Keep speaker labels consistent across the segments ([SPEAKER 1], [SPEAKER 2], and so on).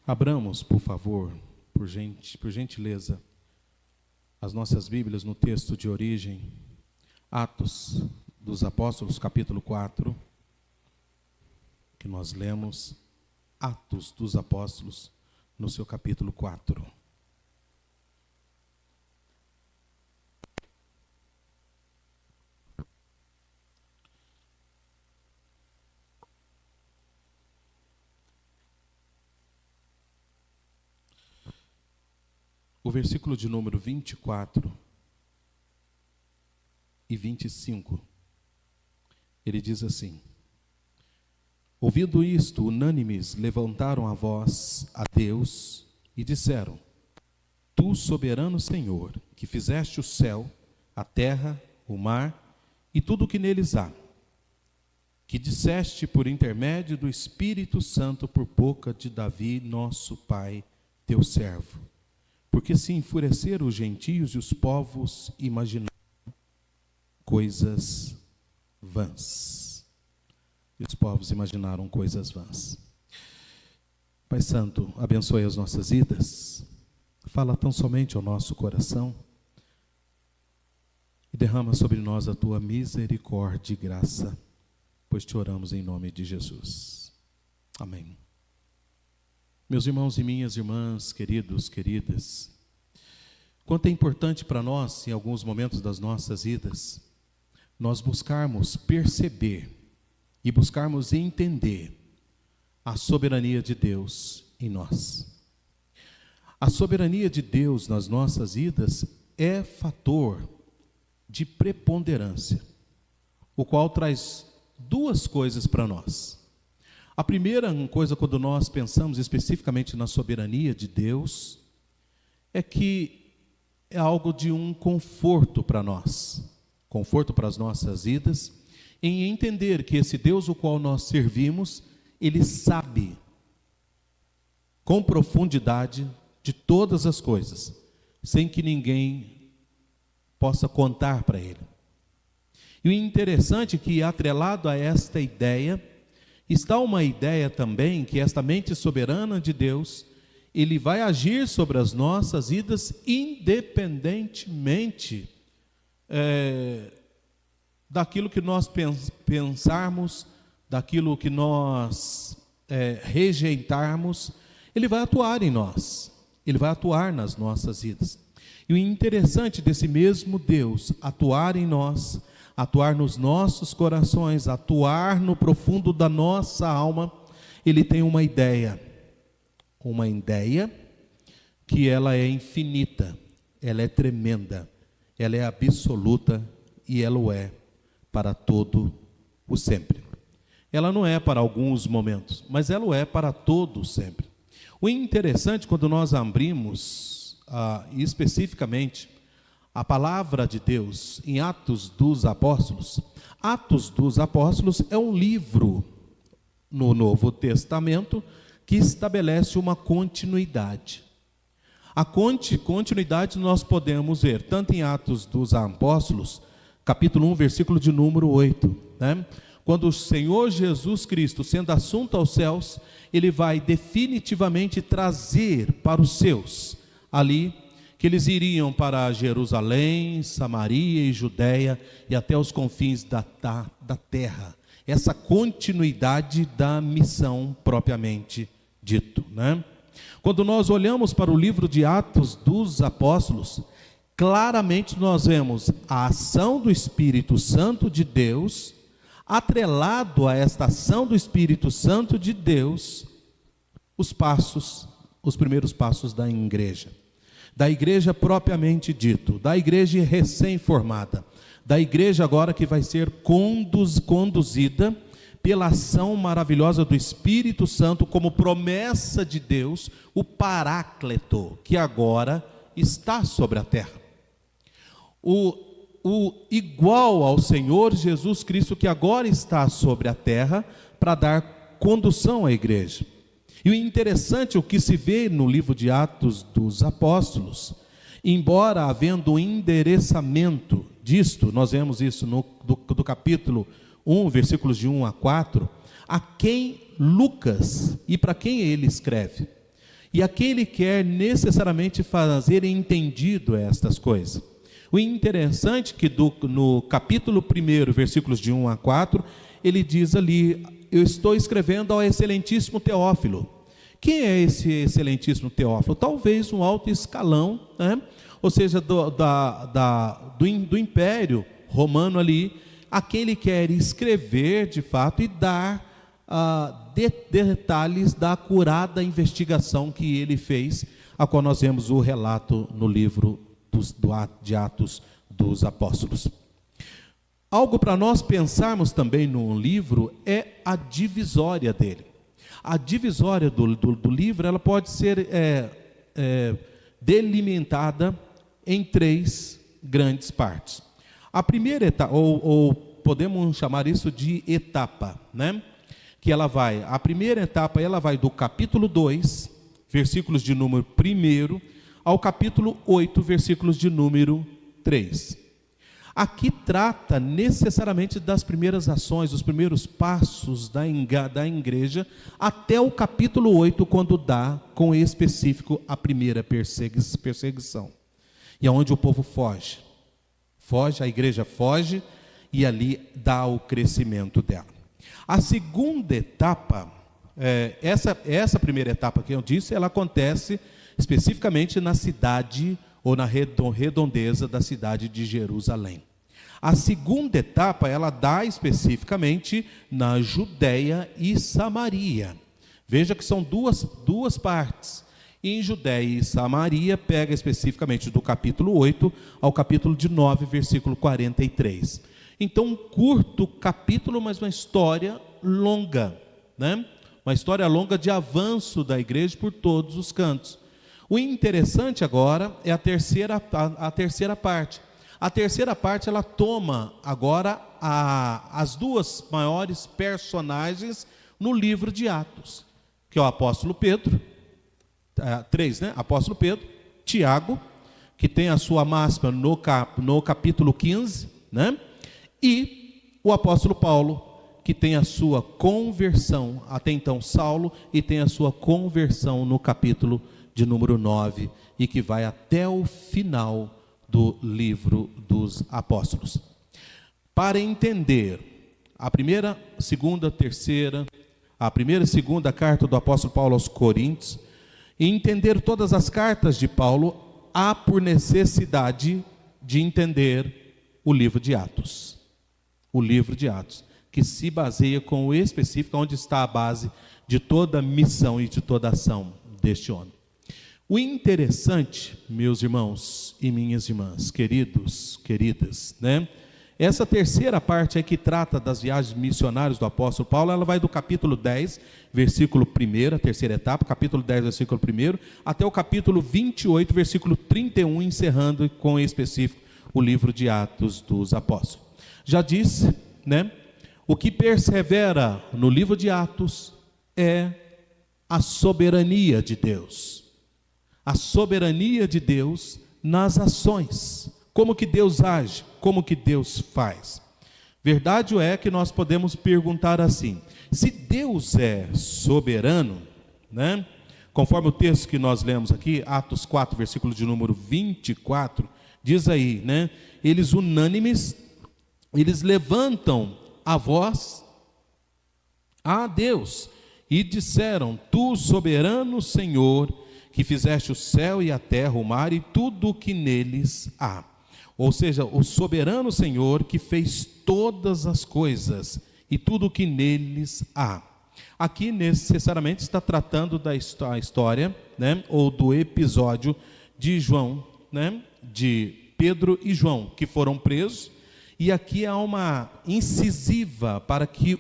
[SPEAKER 1] Abramos, por favor, por gentileza, as nossas Bíblias no texto de origem, Atos dos Apóstolos, capítulo 4, que nós lemos, Atos dos Apóstolos, no seu capítulo 4. O versículo de número 24 e 25, ele diz assim: ouvindo isto, unânimes levantaram a voz a Deus e disseram: Tu, soberano Senhor, que fizeste o céu, a terra, o mar e tudo o que neles há, que disseste por intermédio do Espírito Santo por boca de Davi, nosso pai, teu servo. Porque se enfureceram os gentios e os povos imaginaram coisas vãs. E os povos imaginaram coisas vãs. Pai Santo, abençoe as nossas vidas. Fala tão somente ao nosso coração. E derrama sobre nós a tua misericórdia e graça. Pois te oramos em nome de Jesus. Amém. Meus irmãos e minhas irmãs, queridos, queridas, quanto é importante para nós, em alguns momentos das nossas vidas, nós buscarmos perceber e buscarmos entender a soberania de Deus em nós. A soberania de Deus nas nossas vidas é fator de preponderância, o qual traz duas coisas para nós. A primeira coisa, quando nós pensamos especificamente na soberania de Deus, é que é algo de um conforto para nós, conforto para as nossas vidas, em entender que esse Deus o qual nós servimos, Ele sabe com profundidade de todas as coisas, sem que ninguém possa contar para Ele. E o interessante é que, atrelado a esta ideia, está uma ideia também que esta mente soberana de Deus, Ele vai agir sobre as nossas vidas independentemente daquilo que nós pensarmos, daquilo que nós rejeitarmos. Ele vai atuar em nós, Ele vai atuar nas nossas vidas. E o interessante desse mesmo Deus atuar em nós, atuar nos nossos corações, atuar no profundo da nossa alma, Ele tem uma ideia que ela é infinita, ela é tremenda, ela é absoluta e ela o é para todo o sempre. Ela não é para alguns momentos, mas ela o é para todo o sempre. O interessante, quando nós abrimos especificamente a palavra de Deus em Atos dos Apóstolos. Atos dos Apóstolos é um livro no Novo Testamento que estabelece uma continuidade. A continuidade nós podemos ver tanto em Atos dos Apóstolos, capítulo 1, versículo de número 8, né? Quando o Senhor Jesus Cristo, sendo assunto aos céus, Ele vai definitivamente trazer para os seus, ali, que eles iriam para Jerusalém, Samaria e Judéia e até os confins da terra. Essa continuidade da missão propriamente dito, né? Quando nós olhamos para o livro de Atos dos Apóstolos, claramente nós vemos a ação do Espírito Santo de Deus, atrelado a esta ação do Espírito Santo de Deus, os primeiros passos da igreja propriamente dito, da igreja recém-formada, da igreja agora que vai ser conduzida pela ação maravilhosa do Espírito Santo, como promessa de Deus, o Paráclito, que agora está sobre a terra. O igual ao Senhor Jesus Cristo, que agora está sobre a terra, para dar condução à igreja. E o interessante, o que se vê no livro de Atos dos Apóstolos, embora havendo um endereçamento disto, nós vemos isso do capítulo 1, versículos de 1 a 4, a quem Lucas e para quem ele escreve. E aqui ele quer necessariamente fazer entendido estas coisas. O interessante é que no capítulo 1, versículos de 1 a 4, ele diz ali: eu estou escrevendo ao excelentíssimo Teófilo. Quem é esse excelentíssimo Teófilo? Talvez um alto escalão, né? Ou seja, do Império Romano ali, a quem ele quer escrever de fato e dar detalhes da acurada investigação que ele fez, a qual nós vemos o relato no livro de Atos dos Apóstolos. Algo para nós pensarmos também no livro é a divisória dele. A divisória do livro, ela pode ser delimitada em 3 grandes partes. A primeira etapa, ou podemos chamar isso de etapa, né? Que a primeira etapa, ela vai do capítulo 2, versículos de número 1, ao capítulo 8, versículos de número 3. Aqui trata necessariamente das primeiras ações, dos primeiros passos da igreja, até o capítulo 8, quando dá, com específico, a primeira perseguição. E é onde o povo foge, a igreja foge, e ali dá o crescimento dela. A segunda etapa, essa primeira etapa que eu disse, ela acontece especificamente na cidade, ou na redondeza da cidade de Jerusalém. A segunda etapa, ela dá especificamente na Judéia e Samaria. Veja que são duas partes. Em Judéia e Samaria, pega especificamente do capítulo 8 ao capítulo de 9, versículo 43. Então, um curto capítulo, mas uma história longa, né? Uma história longa de avanço da igreja por todos os cantos. O interessante agora é a terceira parte. A terceira parte, ela toma agora as 2 maiores personagens no livro de Atos, que é o apóstolo Pedro, 3, né? Apóstolo Pedro, Tiago, que tem a sua máxima no capítulo 15, né? E o apóstolo Paulo, que tem a sua conversão, até então Saulo, e tem a sua conversão no capítulo de número 9, e que vai até o final do livro dos apóstolos. Para entender a primeira, segunda, terceira, a primeira e segunda carta do apóstolo Paulo aos Coríntios, e entender todas as cartas de Paulo, há por necessidade de entender o livro de Atos. O livro de Atos, que se baseia com o específico, onde está a base de toda a missão e de toda a ação deste homem. O interessante, meus irmãos e minhas irmãs, queridos, queridas, né? Essa terceira parte é que trata das viagens missionárias do apóstolo Paulo. Ela vai do capítulo 10, versículo 1, a terceira etapa, capítulo 10, versículo 1, até o capítulo 28, versículo 31, encerrando com específico o livro de Atos dos Apóstolos. Já disse, né? O que persevera no livro de Atos é a soberania de Deus. A soberania de Deus nas ações. Como que Deus age, como que Deus faz. Verdade é que nós podemos perguntar assim: se Deus é soberano, né? Conforme o texto que nós lemos aqui, Atos 4, versículo de número 24, diz aí, né? Eles unânimes, eles levantam a voz a Deus e disseram: Tu, soberano Senhor, que fizeste o céu e a terra, o mar e tudo o que neles há. Ou seja, o soberano Senhor que fez todas as coisas e tudo o que neles há. Aqui necessariamente está tratando da história, né, ou do episódio de João, né, de Pedro e João, que foram presos. E aqui há uma incisiva para que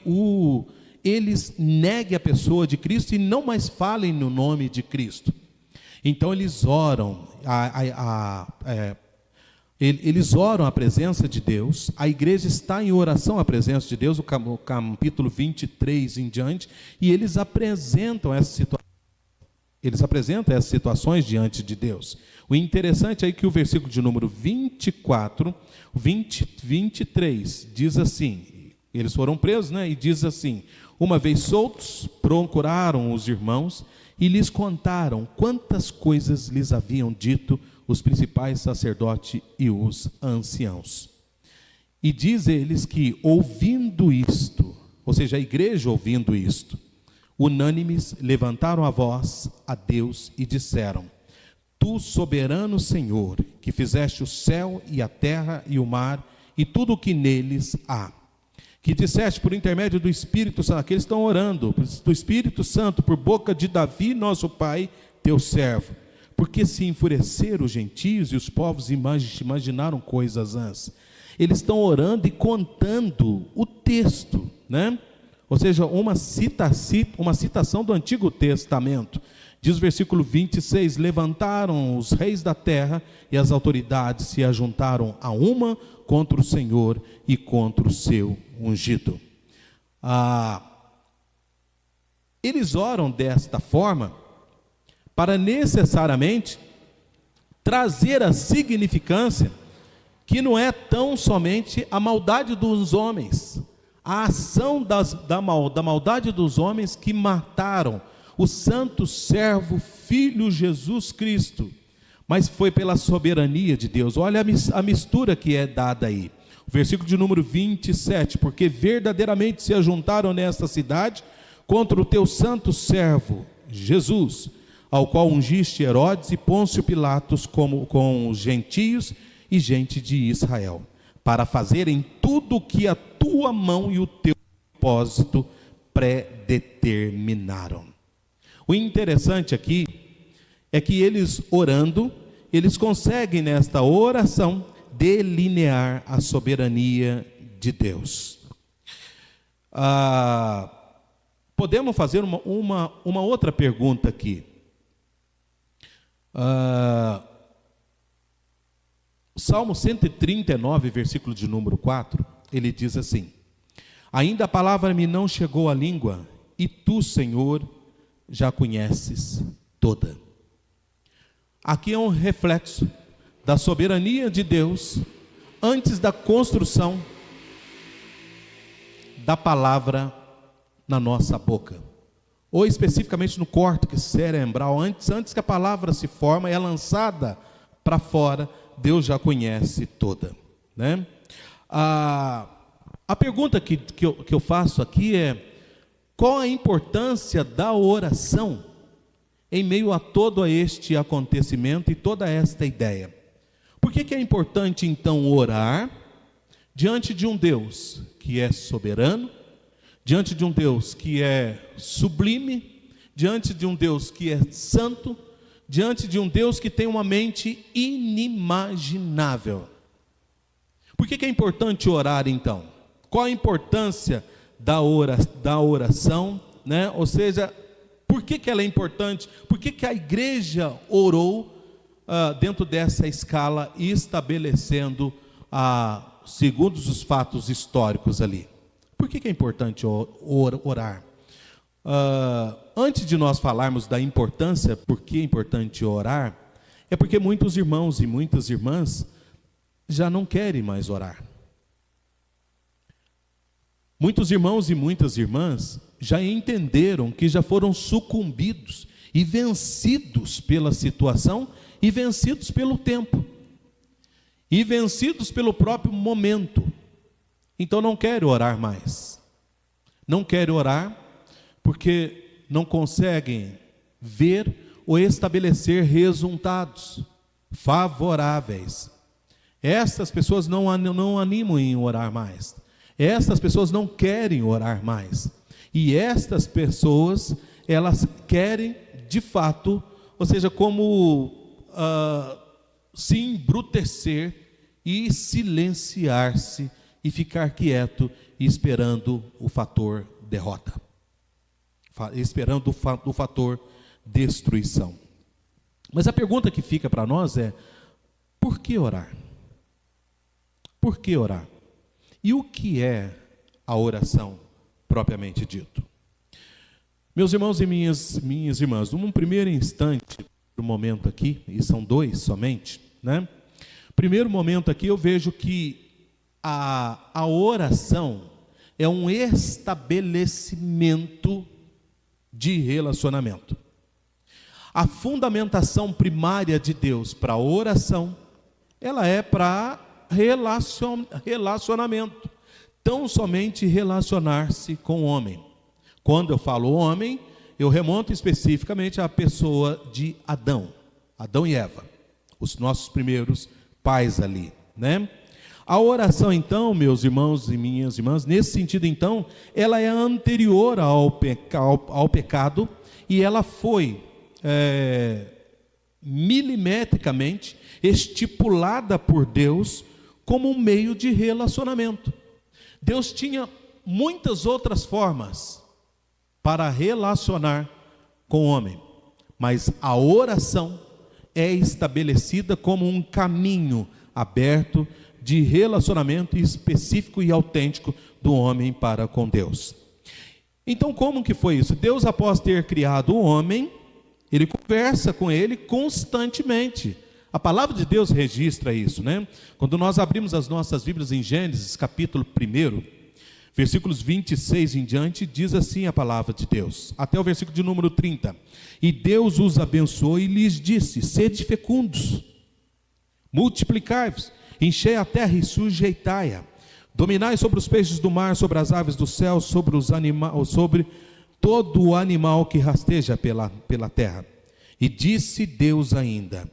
[SPEAKER 1] eles neguem a pessoa de Cristo e não mais falem no nome de Cristo. Então eles oram, eles oram a presença de Deus, a igreja está em oração à presença de Deus, o capítulo 23 em diante, e eles apresentam essas situações diante de Deus. O interessante é que o versículo de número 24, 23, diz assim, eles foram presos, né? E diz assim: uma vez soltos, procuraram os irmãos e lhes contaram quantas coisas lhes haviam dito os principais sacerdotes e os anciãos. E diz eles que, ouvindo isto, ou seja, a igreja ouvindo isto, unânimes levantaram a voz a Deus e disseram: Tu, soberano Senhor, que fizeste o céu e a terra e o mar e tudo o que neles há, que disseste por intermédio do Espírito Santo, aqui eles estão orando, do Espírito Santo, por boca de Davi, nosso pai, teu servo, porque se enfureceram os gentios e os povos imaginaram coisas antes. Eles estão orando e contando o texto, né? Ou seja, uma citação do Antigo Testamento. Diz o versículo 26, levantaram os reis da terra e as autoridades se ajuntaram a uma contra o Senhor e contra o seu ungido. Eles oram desta forma para necessariamente trazer a significância que não é tão somente a maldade dos homens, a ação da maldade dos homens que mataram o santo servo, filho Jesus Cristo, mas foi pela soberania de Deus. Olha a mistura que é dada aí. O versículo de número 27, porque verdadeiramente se ajuntaram nesta cidade contra o teu santo servo, Jesus, ao qual ungiste Herodes e Pôncio Pilatos com os gentios e gente de Israel, para fazerem tudo o que a tua mão e o teu propósito predeterminaram. O interessante aqui é que eles orando, eles conseguem nesta oração delinear a soberania de Deus. Podemos fazer uma outra pergunta aqui. Salmo 139, versículo de número 4, ele diz assim: ainda a palavra me não chegou à língua, e tu, Senhor, já conheces toda. Aqui é um reflexo da soberania de Deus antes da construção da palavra na nossa boca, ou especificamente no córtex cerebral, antes que a palavra se forma, é lançada para fora, Deus já conhece toda, né? A pergunta que eu faço aqui é: qual a importância da oração em meio a todo este acontecimento e toda esta ideia? Por que é importante então orar diante de um Deus que é soberano, diante de um Deus que é sublime, diante de um Deus que é santo, diante de um Deus que tem uma mente inimaginável? Por que é importante orar então? Qual a importância da oração, né? Ou seja, por que ela é importante? Por que a igreja orou dentro dessa escala, estabelecendo segundo os fatos históricos ali? Por que é importante orar? Antes de nós falarmos da importância, por que é importante orar, é porque muitos irmãos e muitas irmãs já não querem mais orar. Muitos irmãos e muitas irmãs já entenderam que já foram sucumbidos e vencidos pela situação, e vencidos pelo tempo, e vencidos pelo próprio momento. Então não querem orar mais. Não querem orar porque não conseguem ver ou estabelecer resultados favoráveis. Essas pessoas não animam em orar mais. Estas pessoas não querem orar mais. E estas pessoas, elas querem de fato, ou seja, como se embrutecer e silenciar-se e ficar quieto, esperando o fator derrota, esperando o fator destruição. Mas a pergunta que fica para nós é: por que orar? Por que orar? E o que é a oração propriamente dito? Meus irmãos e minhas irmãs, num primeiro instante, um momento aqui, e são dois somente, né? Primeiro momento aqui eu vejo que a oração é um estabelecimento de relacionamento. A fundamentação primária de Deus para a oração, ela é para relacionamento, tão somente relacionar-se com o homem. Quando eu falo homem, eu remonto especificamente à pessoa de Adão e Eva, os nossos primeiros pais ali, né? A oração, então, meus irmãos e minhas irmãs, nesse sentido, então, ela é anterior ao pecado, e ela foi milimetricamente estipulada por Deus como um meio de relacionamento. Deus tinha muitas outras formas para relacionar com o homem, mas a oração é estabelecida como um caminho aberto de relacionamento específico e autêntico do homem para com Deus. Então, como que foi isso? Deus, após ter criado o homem, ele conversa com ele constantemente. A palavra de Deus registra isso, né? Quando nós abrimos as nossas Bíblias em Gênesis, capítulo 1, versículos 26 em diante, diz assim a palavra de Deus, até o versículo de número 30. E Deus os abençoou e lhes disse: sede fecundos, multiplicai-vos, enchei a terra e sujeitai-a, dominai sobre os peixes do mar, sobre as aves do céu, sobre todo o animal que rasteja pela terra. E disse Deus ainda: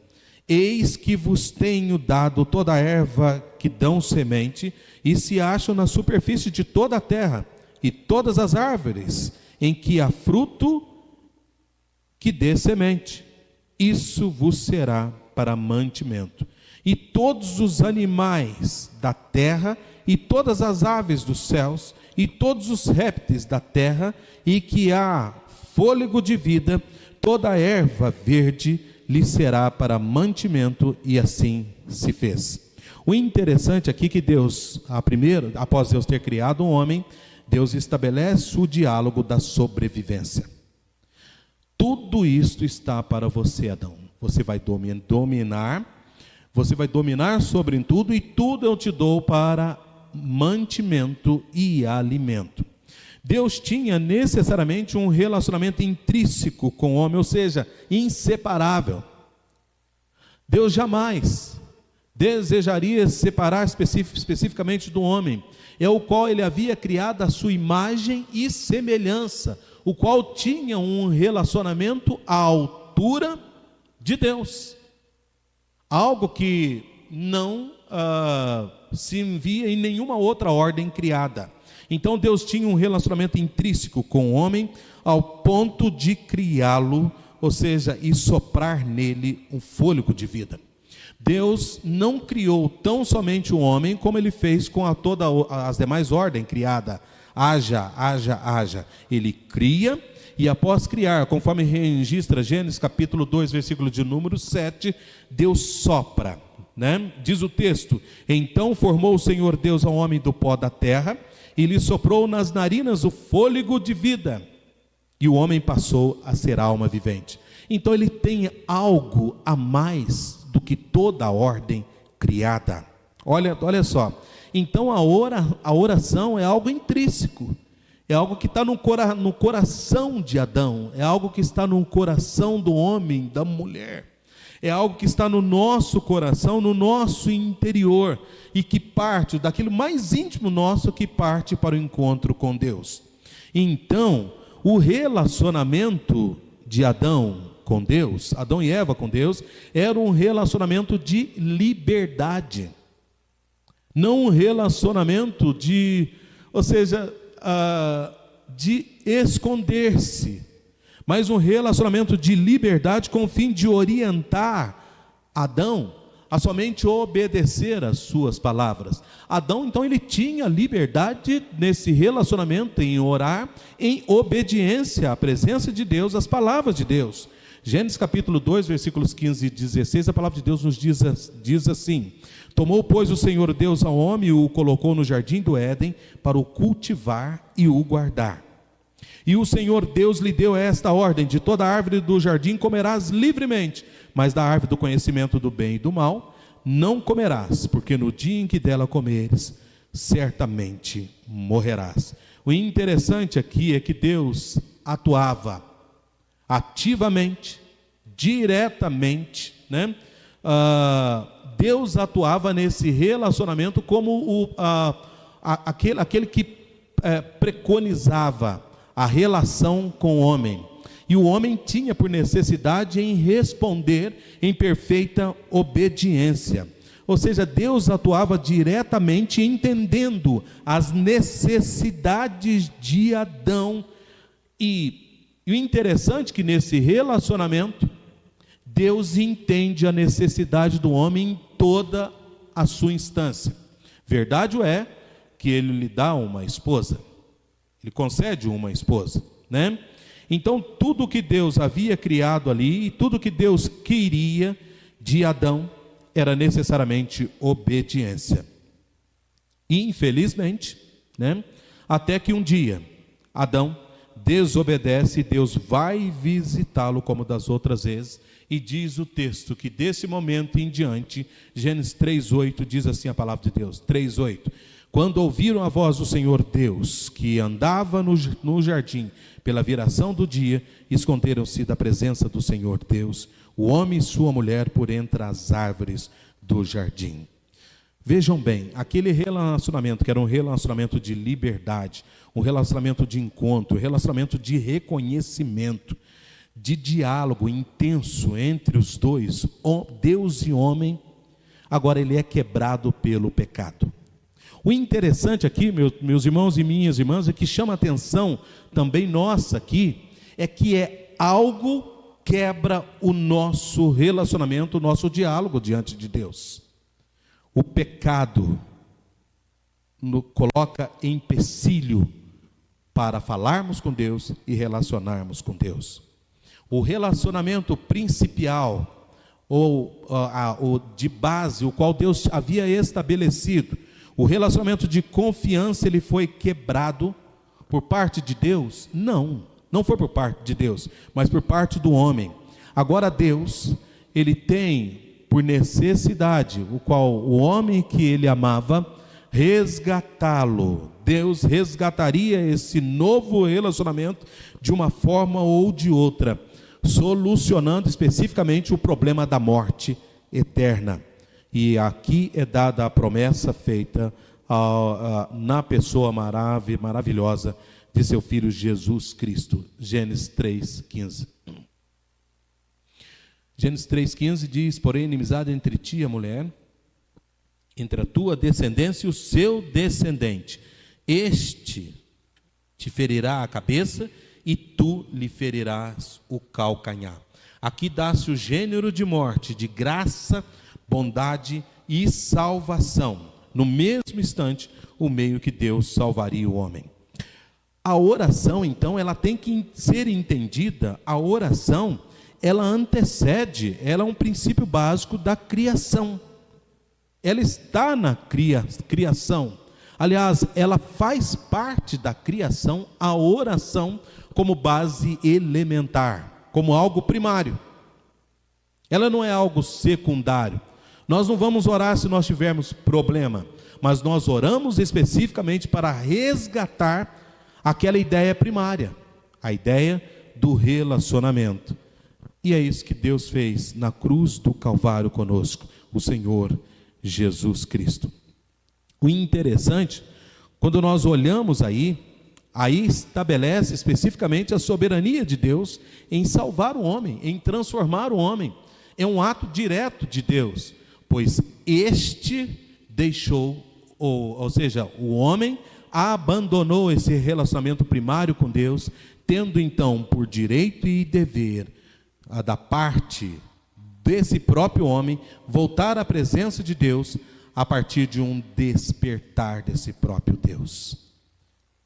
[SPEAKER 1] eis que vos tenho dado toda a erva que dão semente, e se acham na superfície de toda a terra, e todas as árvores em que há fruto que dê semente, isso vos será para mantimento. E todos os animais da terra, e todas as aves dos céus, e todos os répteis da terra, e que há fôlego de vida, toda a erva verde lhe será para mantimento, e assim se fez. O interessante aqui é que Deus, após Deus ter criado o homem, Deus estabelece o diálogo da sobrevivência. Tudo isto está para você, Adão. Você vai dominar sobre tudo, e tudo eu te dou para mantimento e alimento. Deus tinha necessariamente um relacionamento intrínseco com o homem, ou seja, inseparável. Deus jamais desejaria se separar especificamente do homem, é o qual ele havia criado a sua imagem e semelhança, o qual tinha um relacionamento à altura de Deus, algo que não se envia em nenhuma outra ordem criada. Então Deus tinha um relacionamento intrínseco com o homem, ao ponto de criá-lo, ou seja, e soprar nele um fôlego de vida. Deus não criou tão somente o homem, como ele fez com todas as demais ordens criadas. Haja, haja, haja. Ele cria, e após criar, conforme registra Gênesis capítulo 2, versículo de número 7, Deus sopra, né? Diz o texto: então formou o Senhor Deus ao homem do pó da terra, e lhe soprou nas narinas o fôlego de vida, e o homem passou a ser alma vivente. Então ele tem algo a mais do que toda a ordem criada. Olha só, então a oração é algo intrínseco, é algo que está no coração de Adão, é algo que está no coração do homem, da mulher, é algo que está no nosso coração, no nosso interior, e que parte daquilo mais íntimo nosso, que parte para o encontro com Deus. Então, o relacionamento de Adão com Deus, Adão e Eva com Deus, era um relacionamento de liberdade, não um relacionamento de esconder-se, mas um relacionamento de liberdade, com o fim de orientar Adão a somente obedecer às suas palavras. Adão, então, ele tinha liberdade nesse relacionamento, em orar, em obediência à presença de Deus, às palavras de Deus. Gênesis capítulo 2, versículos 15 e 16, a palavra de Deus nos diz assim: tomou, pois, o Senhor Deus ao homem e o colocou no jardim do Éden para o cultivar e o guardar. E o Senhor Deus lhe deu esta ordem: de toda árvore do jardim comerás livremente, mas da árvore do conhecimento do bem e do mal não comerás, porque no dia em que dela comeres, certamente morrerás. O interessante aqui é que Deus atuava ativamente, diretamente, né? Deus atuava nesse relacionamento como aquele que preconizava a relação com o homem. E o homem tinha por necessidade em responder em perfeita obediência. Ou seja, Deus atuava diretamente entendendo as necessidades de Adão. E o interessante é que nesse relacionamento, Deus entende a necessidade do homem em toda a sua instância. Verdade é que Ele lhe dá uma esposa, Ele concede uma esposa, né? Então, tudo que Deus havia criado ali, e tudo que Deus queria de Adão, era necessariamente obediência. E, infelizmente, né, até que um dia, Adão desobedece, e Deus vai visitá-lo como das outras vezes, e diz o texto que desse momento em diante, Gênesis 3:8, diz assim a palavra de Deus, 3:8, quando ouviram a voz do Senhor Deus, que andava no jardim, pela viração do dia, esconderam-se da presença do Senhor Deus, o homem e sua mulher, por entre as árvores do jardim. Vejam bem, aquele relacionamento que era um relacionamento de liberdade, um relacionamento de encontro, um relacionamento de reconhecimento, de diálogo intenso entre os dois, Deus e homem, agora ele é quebrado pelo pecado. O interessante aqui, meus irmãos e minhas irmãs, é que chama a atenção também nossa aqui, é que algo quebra o nosso relacionamento, o nosso diálogo diante de Deus. O pecado nos coloca empecilho para falarmos com Deus e relacionarmos com Deus. O relacionamento principal, ou de base, o qual Deus havia estabelecido, o relacionamento de confiança, ele foi quebrado por parte de Deus? Não foi por parte de Deus, mas por parte do homem. Agora Deus, ele tem por necessidade, o qual o homem que ele amava, resgatá-lo. Deus resgataria esse novo relacionamento de uma forma ou de outra, solucionando especificamente o problema da morte eterna. E aqui é dada a promessa feita na pessoa maravilhosa de seu Filho Jesus Cristo. Gênesis 3:15. Gênesis 3:15 diz, porém, inimizade entre ti e a mulher, entre a tua descendência e o seu descendente. Este te ferirá a cabeça e tu lhe ferirás o calcanhar. Aqui dá-se o gênero de morte, de graça, bondade e salvação. No mesmo instante, o meio que Deus salvaria o homem. A oração, então, ela tem que ser entendida. A oração, ela antecede, ela é um princípio básico da criação. Ela está na criação. Aliás, ela faz parte da criação, a oração como base elementar, como algo primário. Ela não é algo secundário. Nós não vamos orar se nós tivermos problema, mas nós oramos especificamente para resgatar aquela ideia primária, a ideia do relacionamento. E é isso que Deus fez na cruz do Calvário conosco, o Senhor Jesus Cristo. O interessante, quando nós olhamos aí estabelece especificamente a soberania de Deus em salvar o homem, em transformar o homem. É um ato direto de Deus, pois este deixou, ou seja, o homem abandonou esse relacionamento primário com Deus, tendo então por direito e dever, da parte desse próprio homem, voltar à presença de Deus, a partir de um despertar desse próprio Deus.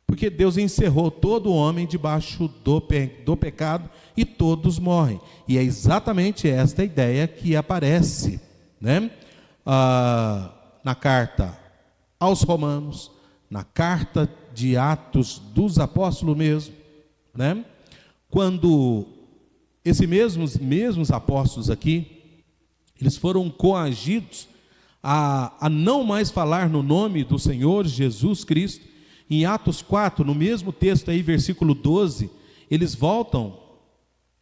[SPEAKER 1] Porque Deus encerrou todo homem debaixo do pecado e todos morrem. E é exatamente esta ideia que aparece, né? Na carta aos Romanos, na carta de Atos dos Apóstolos mesmo, né? Quando esses mesmos apóstolos aqui, eles foram coagidos a não mais falar no nome do Senhor Jesus Cristo. Em Atos 4, no mesmo texto aí, versículo 12, eles voltam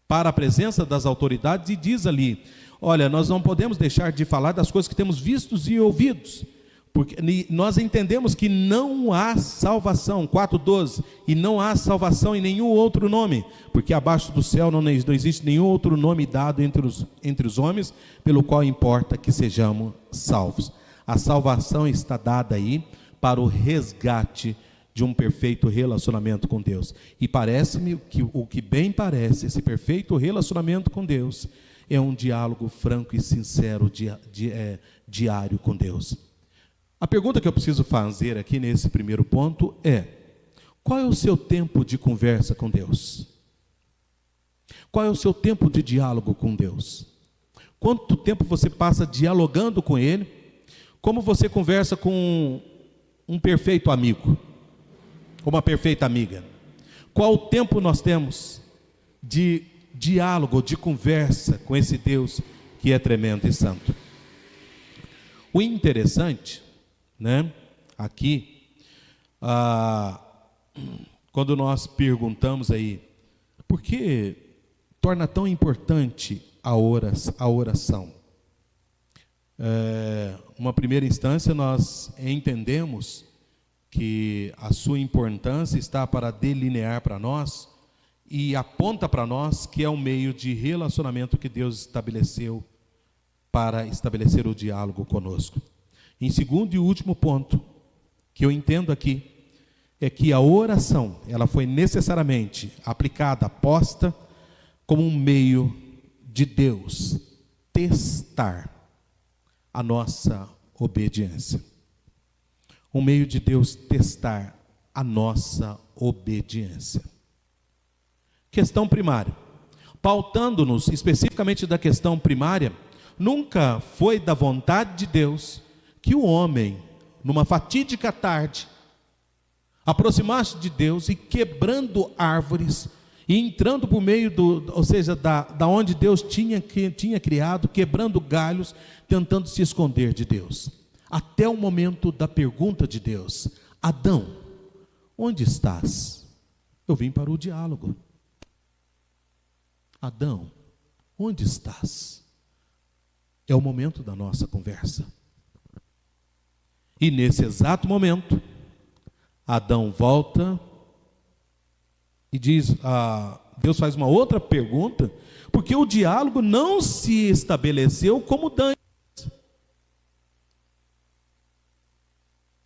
[SPEAKER 1] para a presença das autoridades e diz ali: olha, nós não podemos deixar de falar das coisas que temos vistos e ouvidos, porque nós entendemos que não há salvação, 4:12, e não há salvação em nenhum outro nome, porque abaixo do céu não existe nenhum outro nome dado entre os homens, pelo qual importa que sejamos salvos. A salvação está dada aí para o resgate de um perfeito relacionamento com Deus. E parece-me que o que bem parece, esse perfeito relacionamento com Deus, é um diálogo franco e sincero diário com Deus. A pergunta que eu preciso fazer aqui nesse primeiro ponto é: qual é o seu tempo de conversa com Deus? Qual é o seu tempo de diálogo com Deus? Quanto tempo você passa dialogando com Ele? Como você conversa com um perfeito amigo? Uma perfeita amiga? Qual tempo nós temos de diálogo, de conversa com esse Deus que é tremendo e santo? O interessante, né, aqui, quando nós perguntamos aí, por que torna tão importante a oração? Uma primeira instância, nós entendemos que a sua importância está para delinear para nós e aponta para nós que é um meio de relacionamento que Deus estabeleceu para estabelecer o diálogo conosco. Em segundo e último ponto, que eu entendo aqui, é que a oração, ela foi necessariamente aplicada, posta como um meio de Deus testar a nossa obediência. Um meio de Deus testar a nossa obediência. Questão primária. Pautando-nos especificamente da questão primária, nunca foi da vontade de Deus que o homem, numa fatídica tarde, aproximasse de Deus e quebrando árvores, e entrando por meio da onde Deus tinha criado, quebrando galhos, tentando se esconder de Deus. Até o momento da pergunta de Deus: Adão, onde estás? Eu vim para o diálogo. Adão, onde estás? É o momento da nossa conversa. E nesse exato momento, Adão volta e diz, Deus faz uma outra pergunta, porque o diálogo não se estabeleceu como dantes.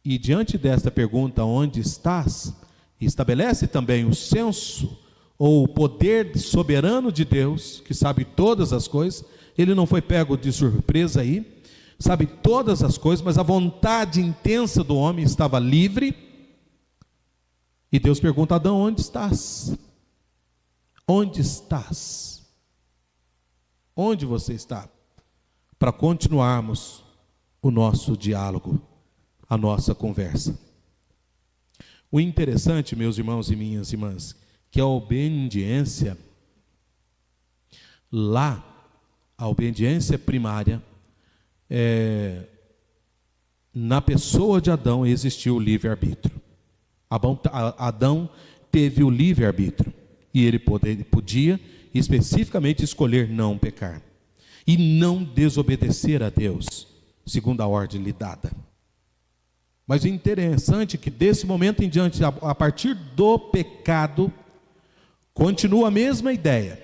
[SPEAKER 1] E diante desta pergunta, onde estás? Estabelece também o senso, ou o poder soberano de Deus, que sabe todas as coisas. Ele não foi pego de surpresa aí, sabe todas as coisas, mas a vontade intensa do homem estava livre. E Deus pergunta: Adão, onde estás? Onde estás? Onde você está? Para continuarmos o nosso diálogo, a nossa conversa. O interessante, meus irmãos e minhas irmãs, que a obediência, a obediência primária, na pessoa de Adão existiu o livre-arbítrio. Adão teve o livre-arbítrio, e ele podia especificamente escolher não pecar, e não desobedecer a Deus, segundo a ordem lhe dada. Mas o interessante é que desse momento em diante, a partir do pecado, continua a mesma ideia,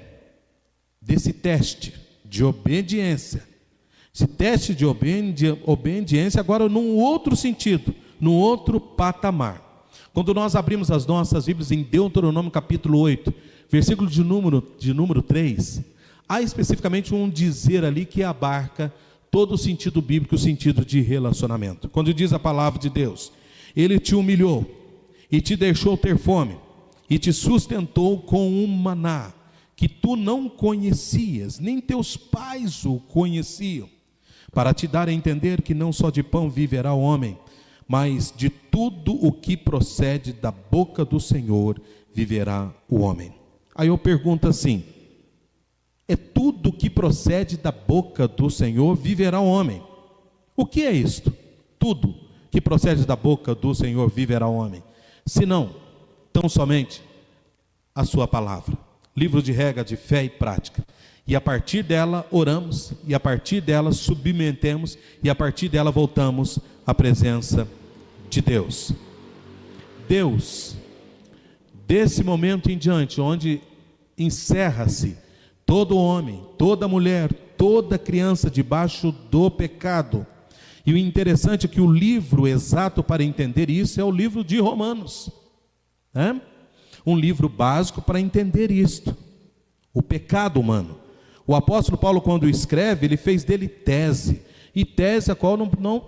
[SPEAKER 1] desse teste de obediência. Esse teste de obediência agora num outro sentido, num outro patamar. Quando nós abrimos as nossas Bíblias em Deuteronômio capítulo 8, versículo de número 3, há especificamente um dizer ali que abarca todo o sentido bíblico, o sentido de relacionamento. Quando diz a palavra de Deus: Ele te humilhou e te deixou ter fome, e te sustentou com um maná que tu não conhecias, nem teus pais o conheciam, para te dar a entender que não só de pão viverá o homem, mas de tudo o que procede da boca do Senhor viverá o homem. Aí eu pergunto assim: é tudo que procede da boca do Senhor viverá o homem? O que é isto? Tudo que procede da boca do Senhor viverá o homem, senão tão somente a sua palavra. livro de regra de fé e prática. E a partir dela oramos, e a partir dela submetemos, e a partir dela voltamos à presença de Deus. Deus, desse momento em diante, onde encerra-se todo homem, toda mulher, toda criança debaixo do pecado. E o interessante é que o livro exato para entender isso é o livro de Romanos, né? Um livro básico para entender isto, o pecado humano. O apóstolo Paulo, quando escreve, ele fez dele tese, e tese a qual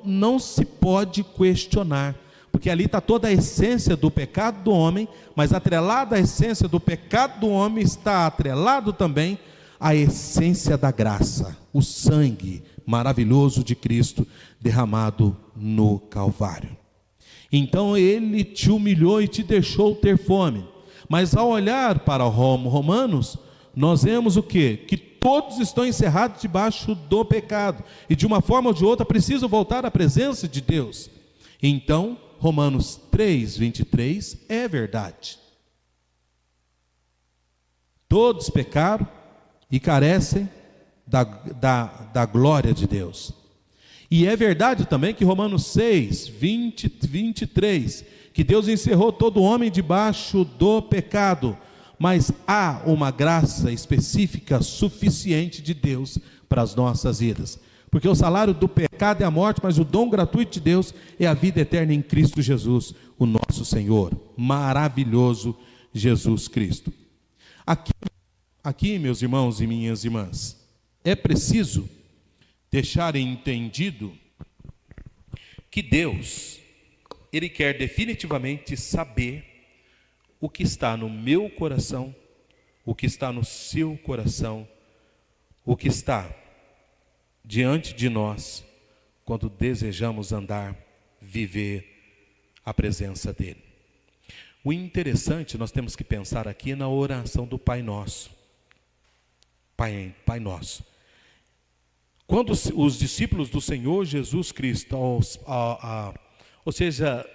[SPEAKER 1] não se pode questionar, porque ali está toda a essência do pecado do homem, mas atrelada à essência do pecado do homem está atrelado também a essência da graça, o sangue maravilhoso de Cristo derramado no Calvário. Então ele te humilhou e te deixou ter fome. Mas ao olhar para Romanos, nós vemos o quê? Que todos estão encerrados debaixo do pecado, e de uma forma ou de outra precisam voltar à presença de Deus. Então, Romanos 3:23 é verdade. Todos pecaram e carecem da glória de Deus. E é verdade também que Romanos 6:23, que Deus encerrou todo homem debaixo do pecado, mas há uma graça específica suficiente de Deus para as nossas vidas. Porque o salário do pecado é a morte, mas o dom gratuito de Deus é a vida eterna em Cristo Jesus, o nosso Senhor. Maravilhoso Jesus Cristo. Aqui, meus irmãos e minhas irmãs, é preciso deixar entendido que Deus, Ele quer definitivamente saber o que está no meu coração, o que está no seu coração, o que está diante de nós, quando desejamos andar, viver a presença dEle. O interessante, nós temos que pensar aqui na oração do Pai Nosso. Pai Nosso. Quando os discípulos do Senhor Jesus Cristo, ou seja,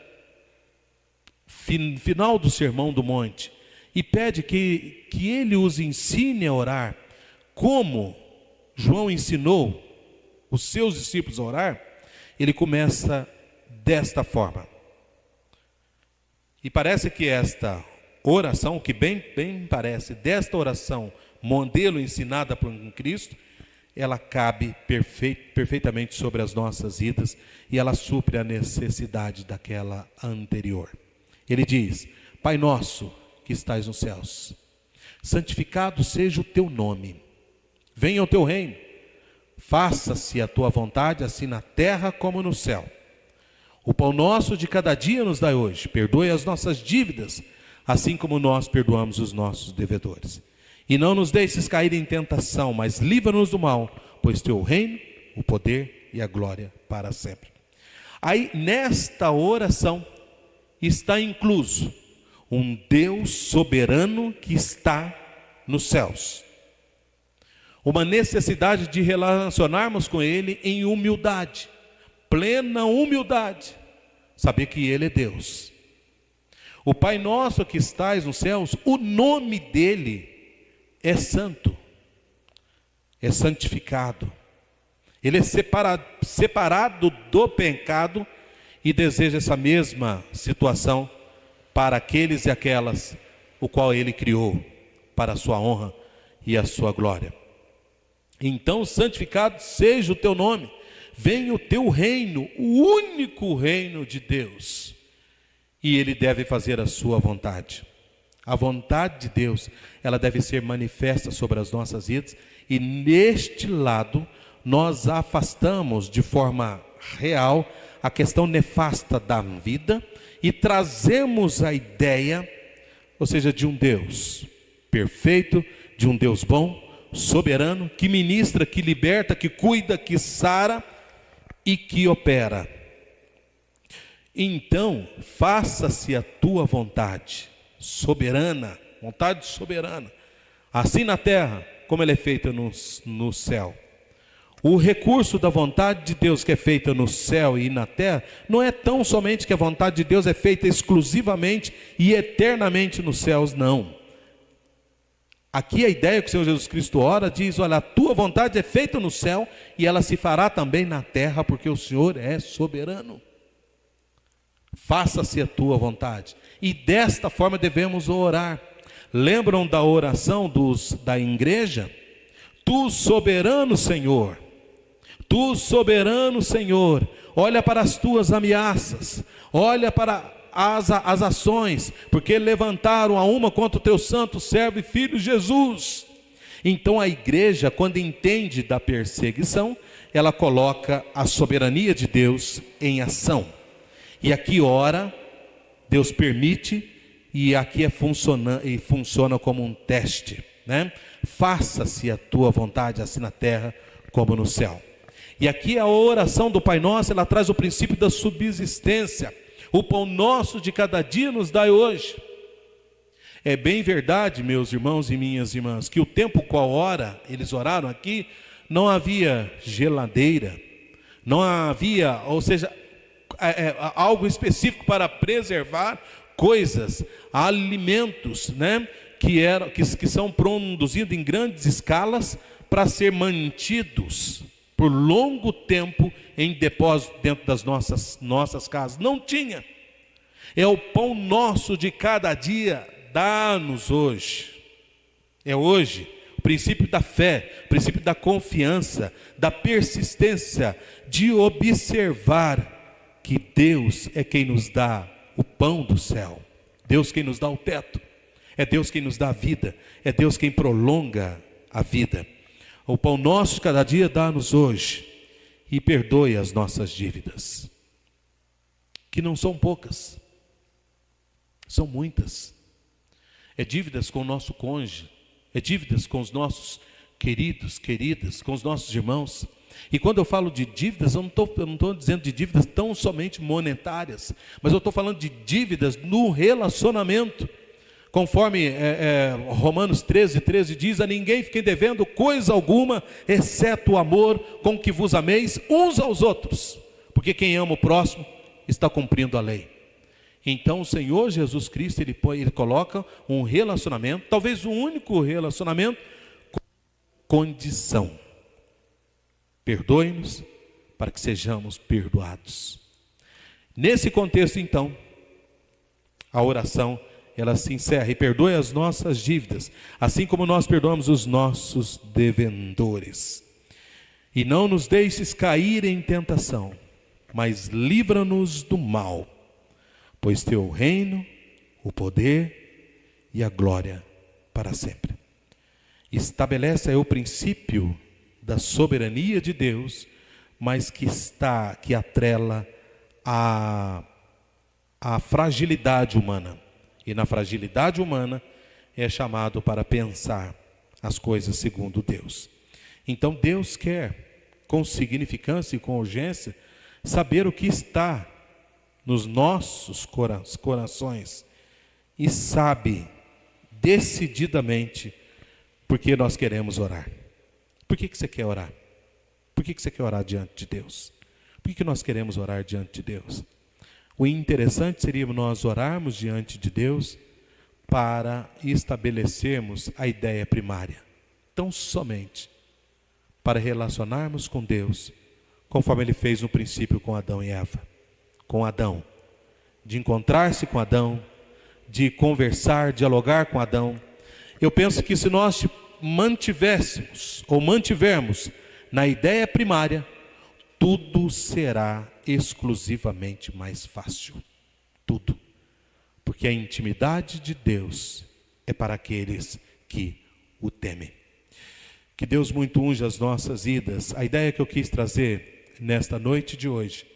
[SPEAKER 1] final do Sermão do Monte, e pede que Ele os ensine a orar, como João ensinou os seus discípulos a orar, ele começa desta forma. E parece que esta oração, que bem parece, desta oração, modelo ensinada por Cristo, ela cabe perfeitamente sobre as nossas vidas, e ela supre a necessidade daquela anterior. Ele diz: Pai nosso que estais nos céus, santificado seja o teu nome, venha o teu reino, faça-se a tua vontade, assim na terra como no céu. O pão nosso de cada dia nos dai hoje, perdoe as nossas dívidas, assim como nós perdoamos os nossos devedores. E não nos deixes cair em tentação, mas livra-nos do mal, pois teu reino, o poder e a glória para sempre. Aí nesta oração está incluso um Deus soberano que está nos céus. Uma necessidade de relacionarmos com Ele em humildade, plena humildade, saber que Ele é Deus. O Pai nosso que estais nos céus, o nome dEle é santo, é santificado. Ele é separado do pecado e deseja essa mesma situação para aqueles e aquelas o qual Ele criou, para a sua honra e a sua glória. Então, santificado seja o teu nome, venha o teu reino, o único reino de Deus, e Ele deve fazer a sua vontade. A vontade de Deus, ela deve ser manifesta sobre as nossas vidas, e neste lado nós afastamos de forma real a questão nefasta da vida e trazemos a ideia, ou seja, de um Deus perfeito, de um Deus bom, soberano, que ministra, que liberta, que cuida, que sara e que opera. Então, faça-se a tua vontade soberana, vontade soberana, assim na terra como ela é feita no céu. O recurso da vontade de Deus que é feita no céu e na terra, não é tão somente que a vontade de Deus é feita exclusivamente e eternamente nos céus, não. Aqui a ideia que o Senhor Jesus Cristo ora diz: olha, a tua vontade é feita no céu e ela se fará também na terra, porque o Senhor é soberano. Faça-se a tua vontade. E desta forma devemos orar. Lembram da oração da igreja? Tu soberano Senhor, tu soberano Senhor, olha para as tuas ameaças, olha para as ações, porque levantaram a uma contra o teu santo servo e filho Jesus. Então a igreja, quando entende da perseguição, ela coloca a soberania de Deus em ação. E aqui ora, Deus permite, e aqui funciona como um teste, né? Faça-se a tua vontade, assim na terra como no céu. E aqui a oração do Pai Nosso, ela traz o princípio da subsistência. O pão nosso de cada dia nos dai hoje. É bem verdade, meus irmãos e minhas irmãs, que o tempo qual hora eles oraram aqui, não havia geladeira, não havia, ou seja, algo específico para preservar coisas, alimentos, né, que são produzidos em grandes escalas para ser mantidos por longo tempo em depósito dentro das nossas casas. Não tinha. É o pão nosso de cada dia, dá-nos hoje. É hoje o princípio da fé, o princípio da confiança, da persistência, de observar que Deus é quem nos dá o pão do céu, Deus quem nos dá o teto, é Deus quem nos dá a vida, é Deus quem prolonga a vida. O pão nosso de cada dia dá-nos hoje, e perdoe as nossas dívidas, que não são poucas, são muitas. É dívidas com o nosso cônjuge, é dívidas com os nossos queridos, queridas, com os nossos irmãos. E quando eu falo de dívidas, eu não estou dizendo de dívidas tão somente monetárias, mas eu estou falando de dívidas no relacionamento. Conforme Romanos 13 diz: a ninguém fiquem devendo coisa alguma, exceto o amor com que vos ameis uns aos outros, porque quem ama o próximo está cumprindo a lei. Então o Senhor Jesus Cristo, ele coloca um relacionamento, talvez o único relacionamento, com condição: perdoe-nos para que sejamos perdoados. Nesse contexto, então, a oração ela se encerra: e perdoe as nossas dívidas, assim como nós perdoamos os nossos devedores. E não nos deixes cair em tentação, mas livra-nos do mal, pois teu reino, o poder e a glória para sempre. Estabelece aí o princípio da soberania de Deus, mas que atrela a fragilidade humana. E na fragilidade humana é chamado para pensar as coisas segundo Deus. Então Deus quer, com significância e com urgência, saber o que está nos nossos corações, e sabe decididamente porque nós queremos orar. Por que você quer orar? Por que você quer orar diante de Deus? Por que nós queremos orar diante de Deus? O interessante seria nós orarmos diante de Deus para estabelecermos a ideia primária, tão somente para relacionarmos com Deus, conforme Ele fez no princípio com Adão e Eva. Com Adão, de encontrar-se com Adão, de conversar, dialogar com Adão. Eu penso que se nós mantivermos na ideia primária, tudo será exclusivamente mais fácil. Tudo. Porque a intimidade de Deus é para aqueles que o temem. Que Deus muito unja as nossas vidas. A ideia que eu quis trazer nesta noite de hoje,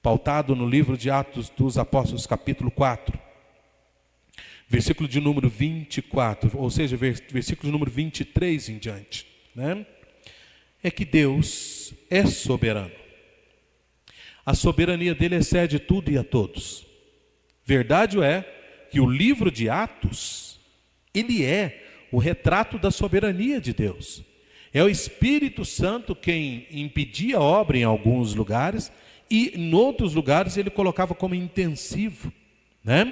[SPEAKER 1] pautado no livro de Atos dos Apóstolos, capítulo 4, versículo de número 24, ou seja, versículo de número 23 em diante, né? É que Deus é soberano. A soberania dele excede tudo e a todos. Verdade é que o livro de Atos, ele é o retrato da soberania de Deus. É o Espírito Santo quem impedia a obra em alguns lugares, e em outros lugares ele colocava como intensivo, né?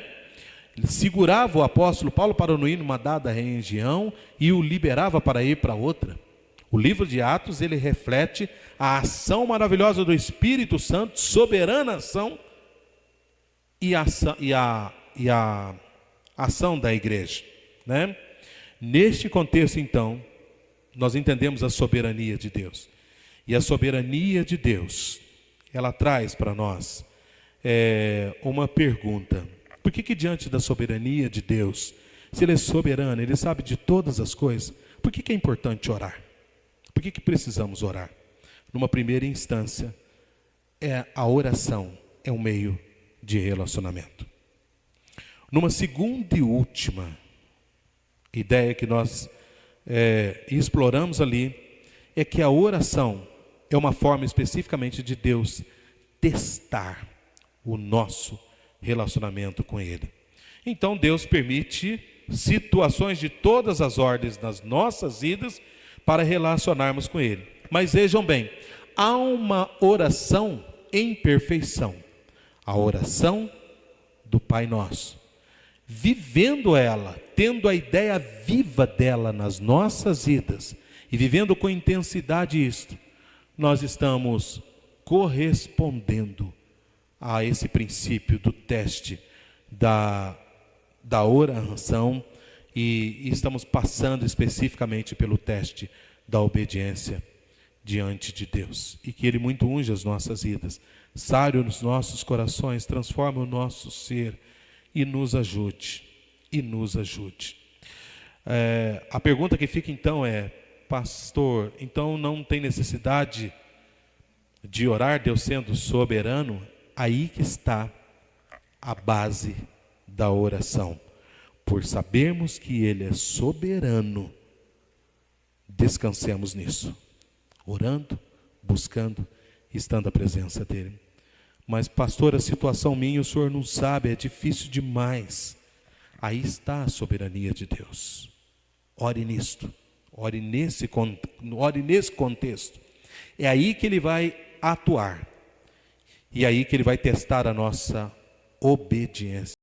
[SPEAKER 1] Ele segurava o apóstolo Paulo para não ir numa dada região e o liberava para ir para outra. O livro de Atos, ele reflete a ação maravilhosa do Espírito Santo, soberana ação, e a ação da igreja, né? Neste contexto, então, nós entendemos a soberania de Deus. E a soberania de Deus, ela traz para nós uma pergunta. Por que diante da soberania de Deus, se Ele é soberano, Ele sabe de todas as coisas, por que é importante orar? Por que precisamos orar? Numa primeira instância, a oração é um meio de relacionamento. Numa segunda e última ideia que nós exploramos ali, é que a oração é uma forma especificamente de Deus testar o nosso relacionamento com Ele. Então Deus permite situações de todas as ordens nas nossas vidas para relacionarmos com Ele. Mas vejam bem, há uma oração em perfeição, a oração do Pai Nosso. Vivendo ela, tendo a ideia viva dela nas nossas vidas e vivendo com intensidade isto, nós estamos correspondendo a esse princípio do teste da oração e estamos passando especificamente pelo teste da obediência diante de Deus. E que Ele muito unja as nossas vidas, sare os nossos corações, transforme o nosso ser e nos ajude, a pergunta que fica então é: pastor, então não tem necessidade de orar, Deus sendo soberano? Aí que está a base da oração. Por sabermos que Ele é soberano, descansemos nisso, orando, buscando, estando à presença dEle. Mas pastor, a situação minha o senhor não sabe, é difícil demais. Aí está a soberania de Deus. Ore nisto, ore nesse contexto. É aí que Ele vai atuar. E é aí que Ele vai testar a nossa obediência.